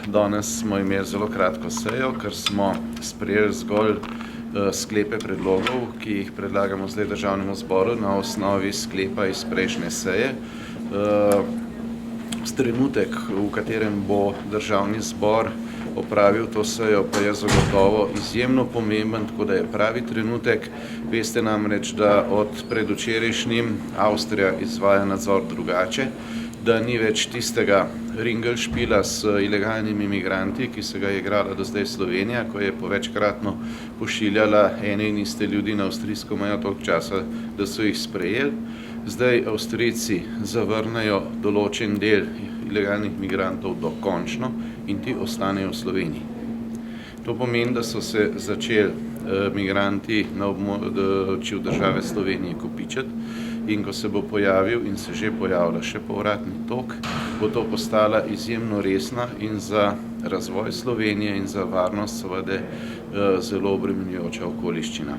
Danes smo imeli zelo kratko sejo, ker smo sprejeli zgolj sklepe predlogov, ki jih predlagamo zdaj Državnemu zboru na osnovi sklepa iz prejšnje seje. Trenutek, v katerem bo Državni zbor opravil to sejo, pa je zagotovo izjemno pomemben, tako da je pravi trenutek. Veste namreč, da od predvčerajšnjim Avstrija izvaja nadzor drugače, da ni več tistega ringelšpila s ilegalnimi migranti, ki se ga je igrala do zdaj Slovenija, ko je povečkratno pošiljala ene in iste ljudi na avstrijsko mejo toliko časa, da so jih sprejeli. Zdaj Avstrijci zavrnejo določen del ilegalnih migrantov dokončno in ti ostanejo v Sloveniji. To pomeni, da so se začeli migranti na območju države Slovenije kopičiti, in ko se bo pojavil in se že pojavlja še povratni tok, bo to postala izjemno resna in za razvoj Slovenije in za varnost seveda zelo obremenjujoča okoliščina.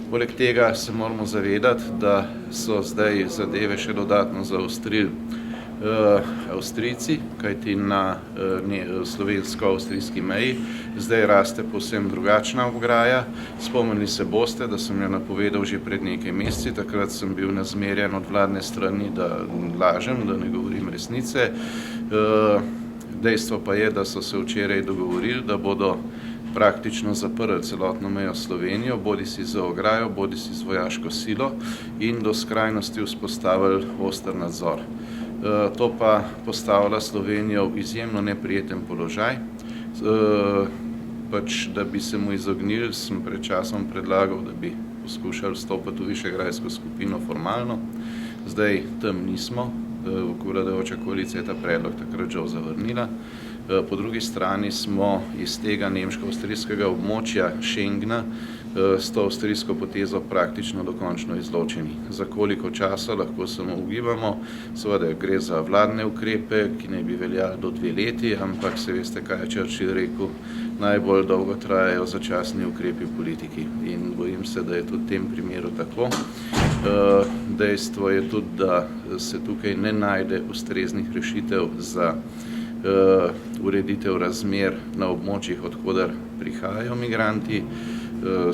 Poleg tega se moramo zavedati, da so zdaj zadeve še dodatno zaostrili Avstrijci, kajti na slovensko-avstrijski meji zdaj raste povsem drugačna ograja. Spomnili se boste, da sem jo napovedal že pred nekaj meseci, takrat sem bil nazmerjen od vladne strani, da lažem, da ne govorim resnice. Dejstvo pa je, da so se včeraj dogovorili, da bodo praktično zaprli celotno mejo Slovenijo, bodisi z ograjo, bodisi z vojaško silo in do skrajnosti vzpostavili oster nadzor. To pa postavlja Slovenijo v izjemno neprijeten položaj. Da bi se mu izognili, sem pred časom predlagal, da bi poskušali vstopiti v Višegrajsko skupino formalno. Zdaj tam nismo, vladajoča koalicija je ta predlog takrat že zavrnila. Po drugi strani smo iz tega nemško-avstrijskega območja Schengena s to avstrijsko potezo praktično dokončno izločeni. Za koliko časa lahko samo ugibamo, seveda gre za vladne ukrepe, ki naj bi veljali do 2 leti, ampak se veste, kaj je Churchill rekel, najbolj dolgo trajajo začasni ukrepi v politiki in bojim se, da je tudi v tem primeru tako. Dejstvo je tudi, da se tukaj ne najde ustreznih rešitev za ureditev razmer na območjih, odkudar prihajajo migranti.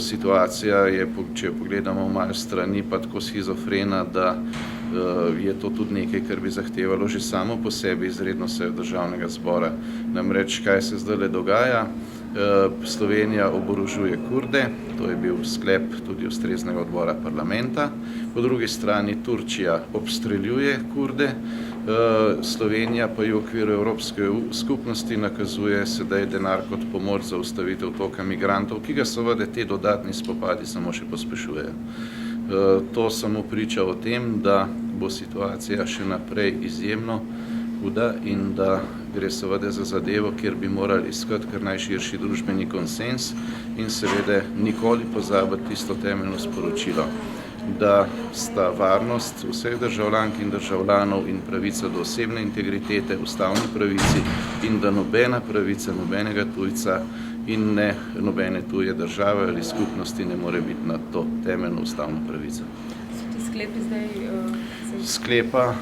Situacija je, če pogledamo malo strani, pa tako shizofrena, da je to tudi nekaj, kar bi zahtevalo že samo po sebi izredno sejo Državnega zbora. Namreč, kaj se zdajle dogaja? Slovenija oborožuje Kurde, to je bil sklep tudi ustreznega odbora parlamenta. Po drugi strani Turčija obstreljuje Kurde, Slovenija pa v okviru Evropske skupnosti nakazuje sedaj denar kot pomoč za ustavitev toka migrantov, ki ga seveda te dodatni spopadi samo še pospešujejo. To samo priča o tem, da bo situacija še naprej izjemno huda in da gre seveda za zadevo, kjer bi morali iskati kar najširši družbeni konsens in seveda nikoli pozabiti tisto temeljno sporočilo, da sta varnost vseh državljank in državljanov in pravica do osebne integritete, ustavni pravici in da nobena pravica nobenega tujca in ne nobene tuje države ali skupnosti ne more biti nad to temeljno ustavno pravico. Sklepa,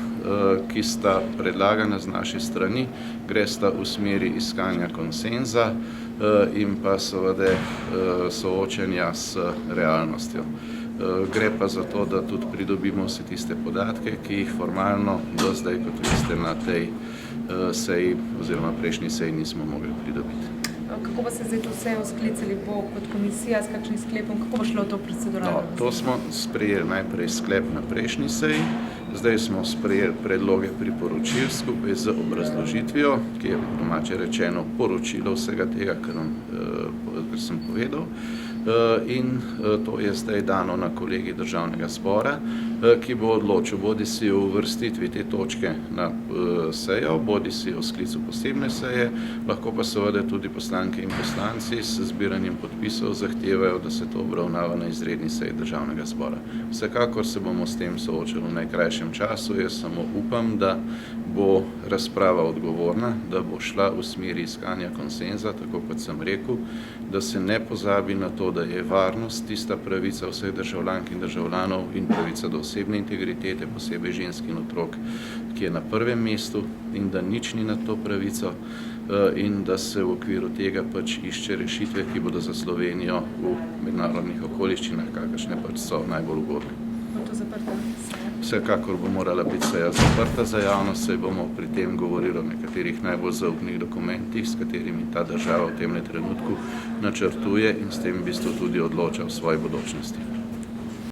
ki sta predlagana z naše strani, gresta v smeri iskanja konsenza in pa seveda soočenja s realnostjo. Gre pa za to, da tudi pridobimo vse tiste podatke, ki jih formalno do zdaj, kot veste, na tej seji oziroma prejšnji seji nismo mogli pridobiti. Kako pa se zdaj to sejo sklicali? Bo kot komisija s kakšnim sklepom? Kako bo šlo to proceduralno? To smo sprejeli najprej sklep na prejšnji seji, zdaj smo sprejeli predloge priporočil skupaj z obrazložitvijo, ki je domače rečeno poročilo vsega tega, kar sem povedal. In to je zdaj dano na kolegij Državnega zbora, ki bo odločil bodisi o uvrstitvi te točke na sejo, bodisi o sklicu posebne seje, lahko pa seveda tudi poslanke in poslanci s zbiranjem podpisov zahtevajo, da se to obravnava na izredni seji Državnega zbora. Vsekakor se bomo s tem soočili v najkrajšem času, jaz samo upam, da bo razprava odgovorna, da bo šla v smeri iskanja konsenza, tako kot sem rekel, da se ne pozabi na to, da je varnost tista pravica vseh državljank in državljanov in pravica do osebne integritete, posebej žensk in otrok, ki je na prvem mestu in da nič ni nad to pravico in da se v okviru tega pač išče rešitve, ki bodo za Slovenijo v mednarodnih okoliščinah, kakršne pač so najbolj ugodne. Bo to zaprta seja? Vsekakor bo morala biti seja zaprta za javnost, saj bomo pri tem govorili o nekaterih najbolj zaupnih dokumentih, s katerimi ta država v temle trenutku načrtuje in s tem v bistvu tudi odloča o svoji bodočnosti.